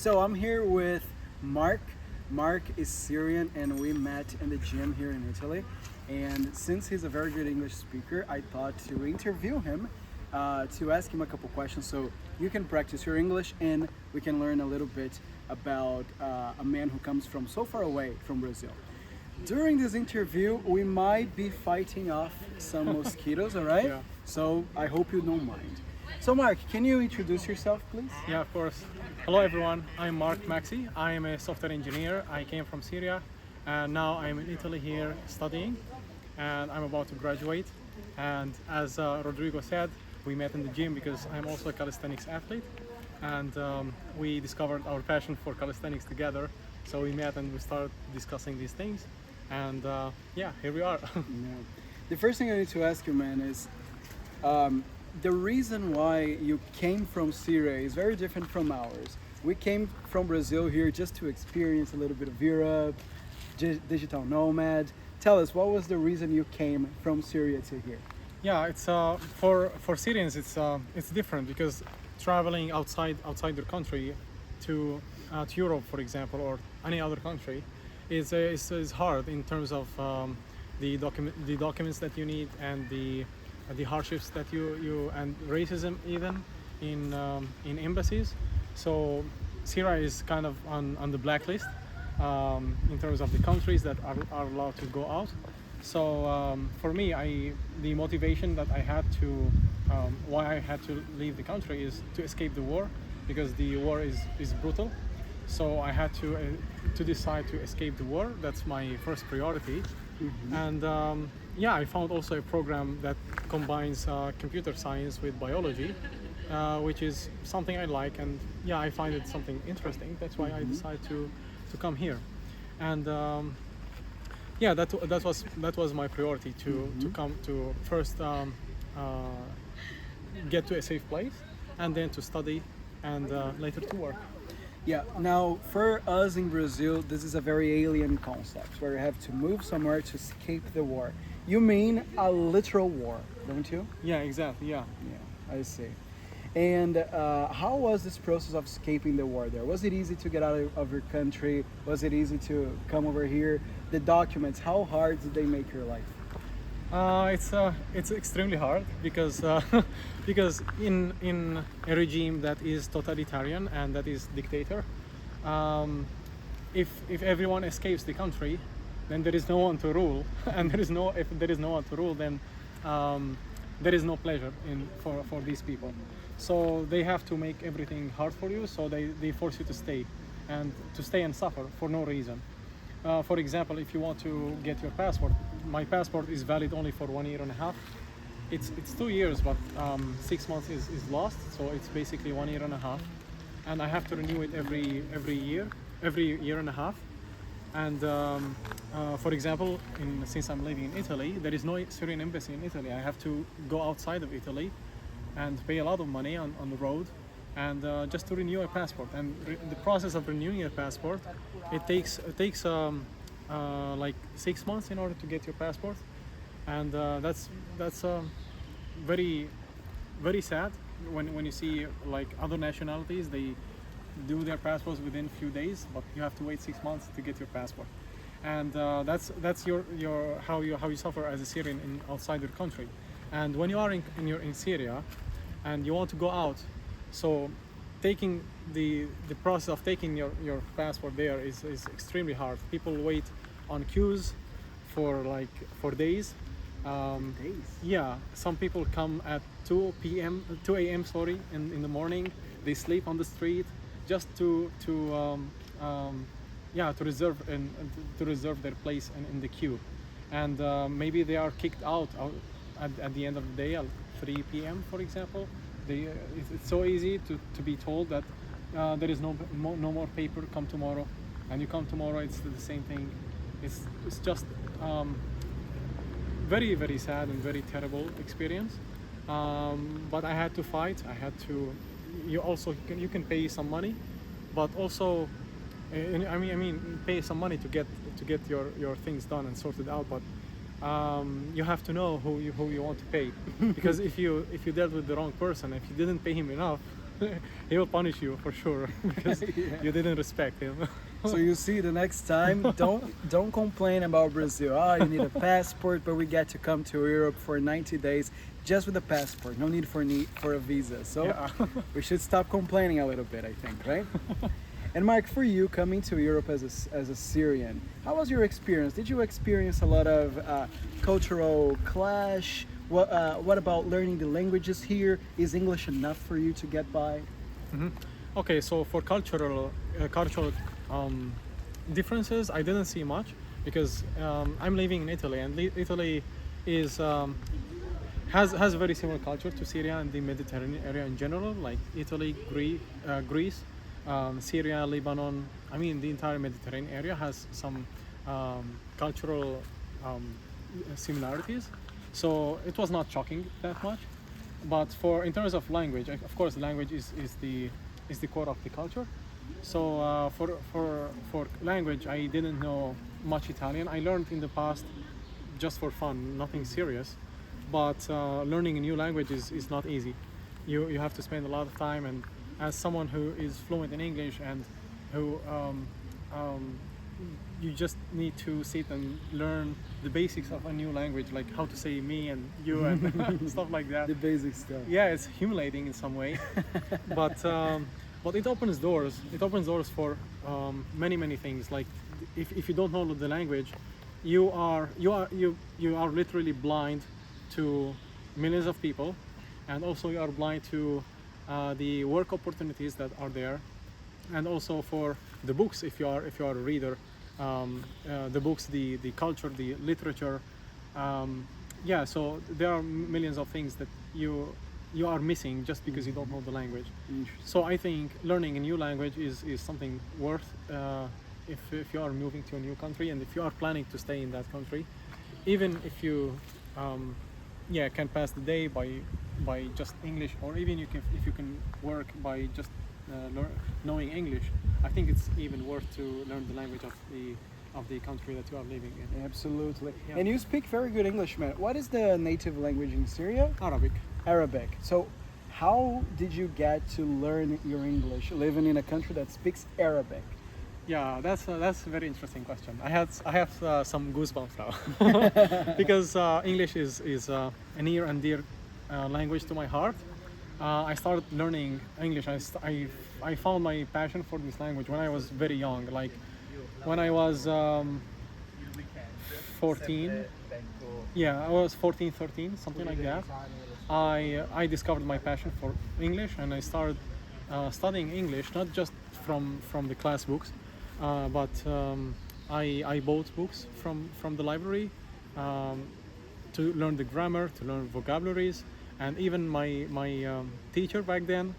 So I'm here with Mark. Mark is Syrian and we met in the gym here in Italy. And since he's a very good English speaker, I thought to interview him, to ask him a couple questions so you can practice your English and we can learn a little bit about a man who comes from so far away from Brazil. During this interview, we might be fighting off some mosquitoes, all right? Yeah. So I hope you don't mind. So Mark, can you introduce yourself, please? Yeah, of course. Hello everyone, I'm Mark Maxi. I am a software engineer. I came from Syria and now I'm in Italy here studying and I'm about to graduate. And as Rodrigo said, we met in the gym because I'm also a calisthenics athlete and we discovered our passion for calisthenics together. So we met and we started discussing these things and yeah, here we are. Yeah. The first thing I need to ask you, man, is the reason why you came from Syria is very different from ours. We came from Brazil here just to experience a little bit of Europe, digital nomad. Tell us, what was the reason you came from Syria to here? Yeah, it's for Syrians it's different because traveling outside their country to Europe, for example, or any other country is hard in terms of the documents that you need and the hardships that you and racism even in embassies. So Syria is kind of on the blacklist in terms of the countries that are allowed to go out. So for me, the motivation that I had to why I had to leave the country is to escape the war because the war is brutal. So I had to decide to escape the war. That's my first priority. Mm-hmm. And yeah, I found also a program that combines computer science with biology, which is something I like, and yeah, I find it something interesting. That's why I decided to come here, and yeah, that was my priority to come to first get to a safe place, and then to study, and later to work. Yeah, now for us in Brazil, this is a very alien concept where you have to move somewhere to escape the war. You mean a literal war, don't you? Yeah, exactly. Yeah. Yeah, I see. And how was this process of escaping the war there? Was it easy to get out of your country? Was it easy to come over here? The documents, how hard did they make your life? It's extremely hard because because in a regime that is totalitarian and that is dictator, if everyone escapes the country, then there is no one to rule, and if there is no one to rule, then there is no pleasure for these people. So they have to make everything hard for you. So they force you to stay and suffer for no reason. For example, if you want to get your passport, my passport is valid only for 1 year and a half. It's 2 years, but 6 months is lost, so it's basically 1 year and a half. And I have to renew it every year and a half. And for example, since I'm living in Italy, there is no Syrian embassy in Italy. I have to go outside of Italy and pay a lot of money on the road and just to renew a passport. And the process of renewing a passport, it takes like 6 months in order to get your passport, and that's very very sad when you see like other nationalities, they do their passports within a few days, but you have to wait 6 months to get your passport. And that's your how you suffer as a Syrian outside your country. And when you are in Syria and you want to go out, so taking the process of taking your passport there is extremely hard. People wait on queues for days. Days? Yeah, some people come at 2 a.m. Sorry, in the morning. They sleep on the street just to reserve their place in the queue, and maybe they are kicked out at the end of the day at 3 p.m. for example. It's so easy to be told that there is no more paper, come tomorrow, and you come tomorrow, it's the same thing. It's just very very sad and very terrible experience, but I had to fight. You can pay some money, but also I mean pay some money to get your things done and sorted out, but you have to know who you want to pay because if you dealt with the wrong person, if you didn't pay him enough, he will punish you for sure because Yeah. you didn't respect him. So you see, the next time, don't complain about Brazil. Oh, you need a passport, but we get to come to Europe for 90 days just with a passport. No need for a visa. So Yeah. we should stop complaining a little bit, I think, right? And Mark, for you coming to Europe as a Syrian, how was your experience? Did you experience a lot of cultural clash? What about learning the languages here? Is English enough for you to get by? Okay, so for cultural differences, I didn't see much because I'm living in Italy, and Italy is has a very similar culture to Syria and the Mediterranean area in general, like Italy, Greece, Syria, Lebanon. I mean, the entire Mediterranean area has some cultural similarities. So it was not shocking that much. But for in terms of language, of course, language is the core of the culture. So for language, I didn't know much Italian. I learned in the past just for fun, nothing serious. But learning a new language is not easy. You have to spend a lot of time, and as someone who is fluent in English and who you just need to sit and learn the basics of a new language, like how to say me and you and stuff like that. The basic stuff. Yeah, it's humiliating in some way, but it opens doors. It opens doors for many things. Like if you don't know the language, you are literally blind to millions of people, and also you are blind to the work opportunities that are there, and also for the books if you are a reader. The books, the culture, the literature. Yeah, so there are millions of things that you are missing just because you don't know the language. So I think learning a new language is something worth if you are moving to a new country and if you are planning to stay in that country, even if you can pass the day by just English, or even if you can work by just knowing English. I think it's even worth to learn the language of the country that you are living in. Absolutely. Yeah. And you speak very good English, man. What is the native language in Syria? Arabic. Arabic. So how did you get to learn your English living in a country that speaks Arabic? Yeah, that's a very interesting question. I have some goosebumps now because English is a near and dear language to my heart. I started learning English. I found my passion for this language when I was very young, like when I was 14. Yeah, I was 14, 13, something like that. I discovered my passion for English, and I started studying English, not just from the class books, but I bought books from the library to learn the grammar, to learn vocabularies, and even my teacher back then,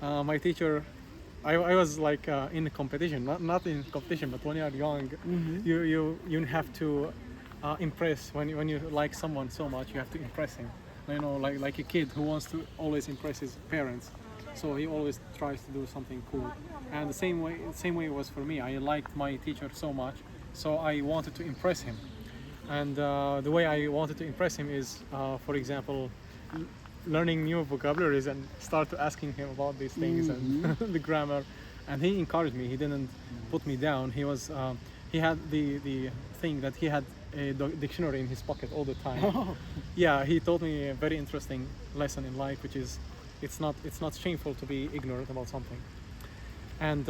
my teacher, I was like in a competition, not in competition, but when you are young, you have to impress. When you like someone so much, you have to impress him. You know, like a kid who wants to always impress his parents, so he always tries to do something cool. And the same way it was for me. I liked my teacher so much, so I wanted to impress him. And the way I wanted to impress him is, for example, learning new vocabularies and start to asking him about these things and the grammar. And he encouraged me. He didn't put me down. He had the thing that he had a dictionary in his pocket all the time. Yeah, he taught me a very interesting lesson in life, which is it's not shameful to be ignorant about something. And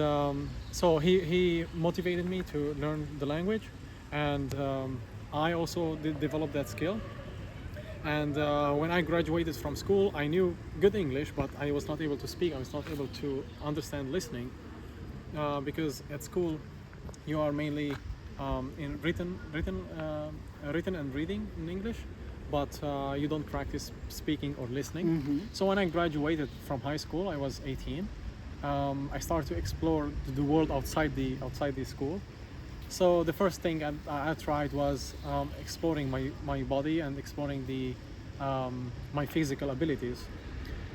so he motivated me to learn the language, and I also did develop that skill. And when I graduated from school, I knew good English, but I was not able to speak. I was not able to understand listening because at school you are mainly in written and reading in English, but you don't practice speaking or listening. So when I graduated from high school, I was 18. I started to explore the world outside the school. So the first thing I tried was exploring my body and exploring my physical abilities.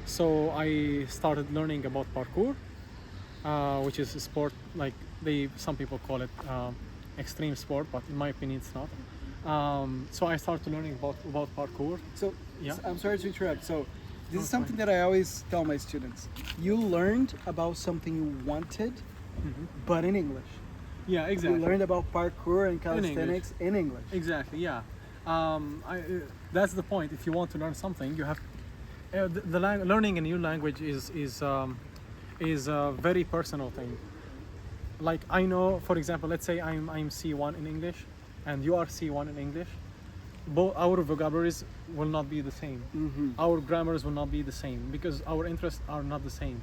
So I started learning about parkour, which is a sport, like some people call it extreme sport, but in my opinion it's not. So I started learning about parkour. So Yeah. I'm sorry to interrupt. So This is Okay. something that I always tell my students. You learned about something you wanted, but in English. Yeah, exactly. You learned about parkour and calisthenics in English. Exactly, yeah. That's the point. If you want to learn something, you have learning a new language is a very personal thing. Like I know, for example, let's say I'm C1 in English, and you are C1 in English. Both our vocabularies will not be the same. Our grammars will not be the same because our interests are not the same.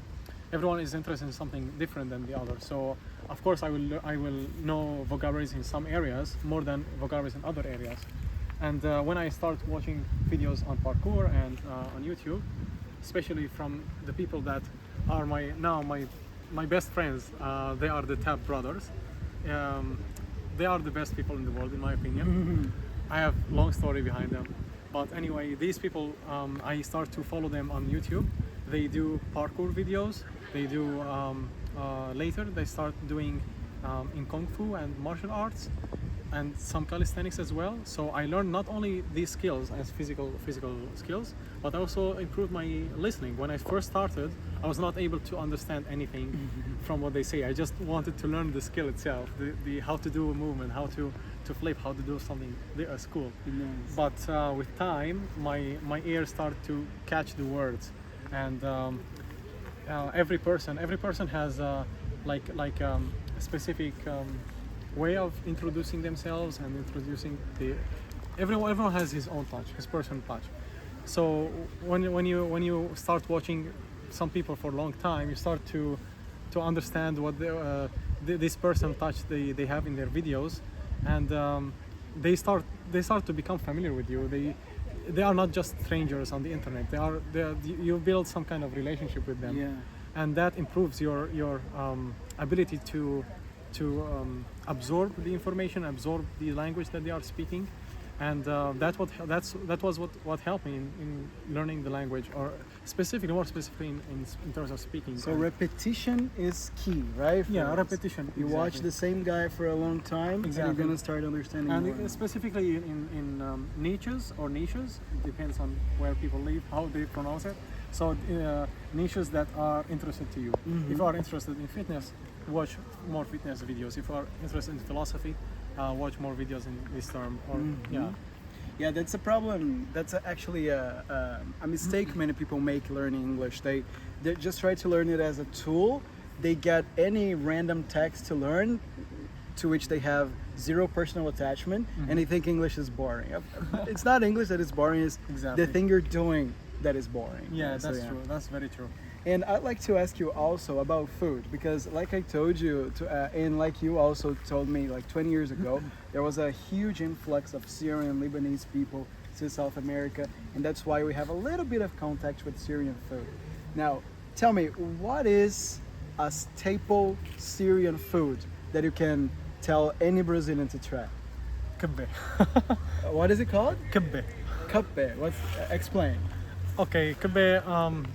Everyone is interested in something different than the other. So of course I will know vocabularies in some areas more than vocabularies in other areas. And when I start watching videos on parkour and on YouTube, especially from the people that are my best friends, they are the Tab brothers. They are the best people in the world, in my opinion. I have long story behind them, but anyway, these people, I start to follow them on YouTube. They do parkour videos. They do later. They start doing in kung fu and martial arts, and some calisthenics as well. So I learned not only these skills as physical skills, but I also improved my listening. When I first started, I was not able to understand anything from what they say. I just wanted to learn the skill itself, the how to do a movement, how to flip, how to do something cool. Nice. But with time, my ears started to catch the words, and every person has a specific way of introducing themselves and introducing everyone has his own touch, his personal touch. So when you start watching some people for a long time, you start to understand what this personal touch they have in their videos, and they start to become familiar with you. They are not just strangers on the internet. You build some kind of relationship with them, Yeah. and that improves your ability to absorb the information, absorb the language that they are speaking, and that was what helped me in learning the language, or more specifically in terms of speaking. So repetition is key, right? Yeah, For us. repetition. You watch exactly. the same guy for a long time, and Exactly. you're gonna start understanding more. And specifically in niches, it depends on where people live, how they pronounce it. So niches that are interested to you. If you are interested in fitness, watch more fitness videos. If you are interested in philosophy, watch more videos in this term. Or yeah, Yeah, that's a problem. That's actually a mistake many people make learning English. They just try to learn it as a tool. They get any random text to learn, to which they have zero personal attachment, and they think English is boring. It's not English that is boring. It's Exactly. the thing you're doing that is boring. yeah, So, that's true. That's very true. And I'd like to ask you also about food, because like I told you, and like you also told me, like 20 years ago, there was a huge influx of Syrian Lebanese people to South America, and that's why we have a little bit of contact with Syrian food. Now, tell me, what is a staple Syrian food that you can tell any Brazilian to try? Kebbe. What is it called? Kebbe. Kappe. Explain. Okay, kebbe.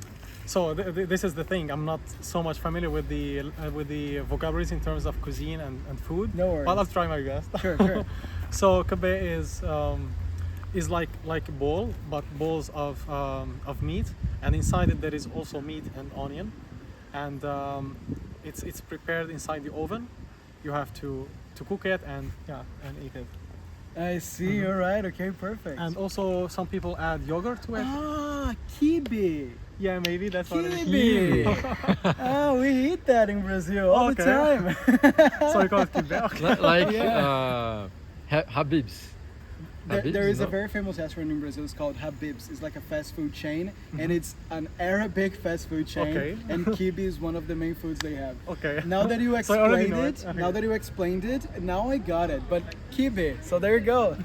So this is the thing. I'm not so much familiar with the vocabularies in terms of cuisine and food. No worries. But I'll try my best. Sure, sure. So kebbe is like a bowl, but bowls of meat, and inside it there is also meat and onion, and it's prepared inside the oven. You have to cook it and eat it. I see. You're right. Okay, perfect. And also some people add yogurt to it. Ah, kibe. Yeah, maybe that's what it is. Kibe. Oh, we eat that in Brazil all the Okay. time. So we call it kebbe. Okay. Like Yeah. Habib's. There is a no? very famous restaurant in Brazil. It's called Habib's. It's like a fast food chain, and it's an Arabic fast food chain. Okay. And kibe is one of the main foods they have. Okay. Now that you So I already explained know it, it. Okay. now that you explained it, now I got it. But kibe. So there you go.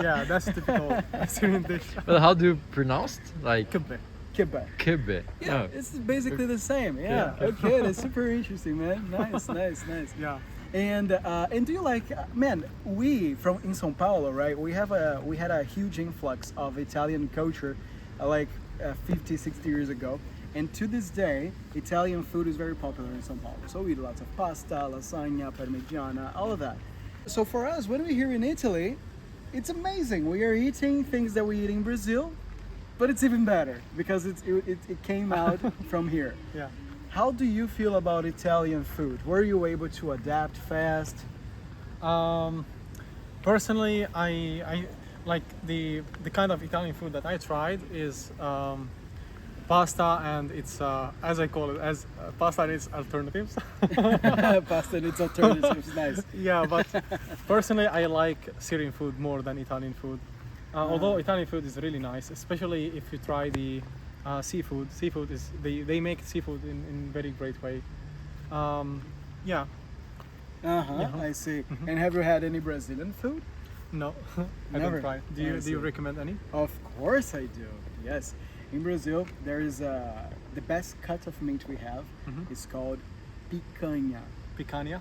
Yeah, that's typical Syrian dish. But how do you pronounce it? Like Kebbe. Kibe. kibbe. Yeah, it's basically the same. Yeah. Okay, that's super interesting, man. Nice, nice, nice. Yeah. And do you like, man? We from in São Paulo, right? We had a huge influx of Italian culture, 50, 60 years ago, and to this day, Italian food is very popular in São Paulo. So we eat lots of pasta, lasagna, parmigiana, all of that. So for us, when we're here in Italy, it's amazing. We are eating things that we eat in Brazil, but it's even better because it came out from here. Yeah. How do you feel about Italian food? Were you able to adapt fast? Personally, I like the kind of Italian food that I tried is pasta, and it's as I call it as pasta and its alternatives. Pasta and its alternatives, nice. Yeah, but personally, I like Syrian food more than Italian food. Although Italian food is really nice, especially if you try the seafood. Seafood is they make seafood in very great way. Yeah, I see. And have you had any Brazilian food? no, I Never. don't try. Do I you see. recommend any? Of course I do. Yes. In Brazil, there is the best cut of meat we have. It's called picanha. Picanha?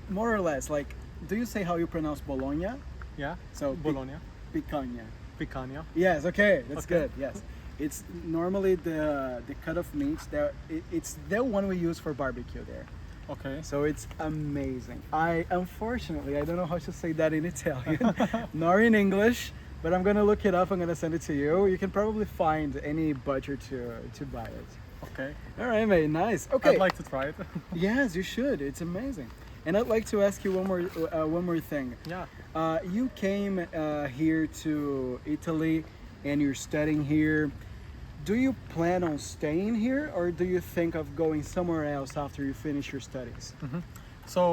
More or less, like, do you say how you pronounce Bologna? Yeah. So Bologna. Picanha. Picanha. Yes. Okay. That's Okay. good. Yes. It's normally the cut of meat that it's the one we use for barbecue there. Okay. So it's amazing. Unfortunately I don't know how to say that in Italian nor in English, but I'm gonna look it up. I'm gonna send it to you. You can probably find any butcher to buy it. Okay. All right, mate. Nice. Okay. I'd like to try it. Yes, you should. It's amazing. And I'd like to ask you one more thing. Yeah. You came here to Italy, and you're studying here. Do you plan on staying here, or do you think of going somewhere else after you finish your studies? So,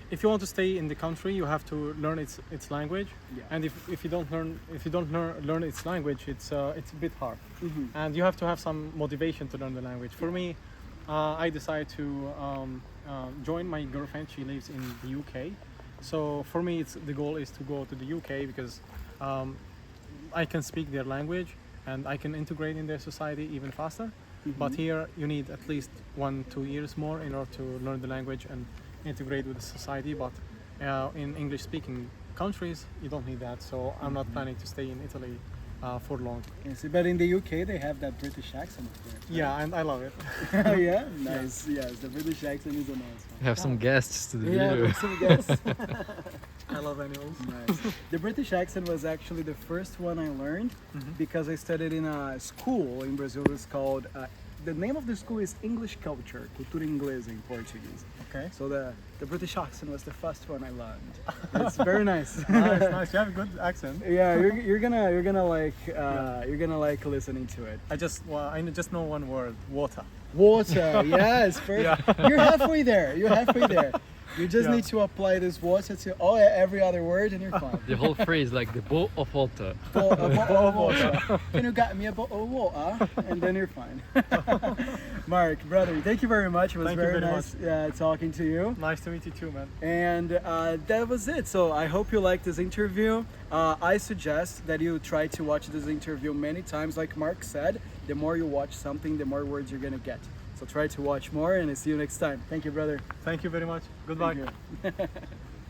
if you want to stay in the country, you have to learn its language. Yeah. And if you don't learn its language, it's a bit hard. And you have to have some motivation to learn the language. For me, I decided to join my girlfriend. She lives in the UK. So for me, the goal is to go to the UK because I can speak their language and I can integrate in their society even faster. But here you need at least 1-2 years more in order to learn the language and integrate with the society. But in English-speaking countries, you don't need that. So I'm not planning to stay in Italy for long. Yes, but in the UK they have that British accent. Of course, right? Yeah, and I love it. Oh yeah, nice. Yes, the British accent is a nice one. We have some guests to the Yeah, video. there's some guests. I love animals. Nice. The British accent was actually the first one I learned because I studied in a school in Brazil. It's called. The name of the school is English Culture, Cultura Inglesa in Portuguese. Okay. So the British accent was the first one I learned. It's very nice. Nice, nice. You have a good accent. Yeah, you're gonna like listening to it. I just know one word: water. Water, yes, perfect. You're halfway there. You're halfway there. You just Yeah. need to apply this water to every other word, and you're fine. The whole phrase, like the bowl of water. A bottle of water. Can you get me a bottle of water? And then you're fine. Mark, brother, thank you very much. It was Thank you very very nice talking to you. Nice to meet you too, man. And that was it. So I hope you liked this interview. I suggest that you try to watch this interview many times. Like Mark said, the more you watch something, the more words you're gonna get. So try to watch more, and I'll see you next time. Thank you, brother. Thank you very much. Goodbye. Thank you.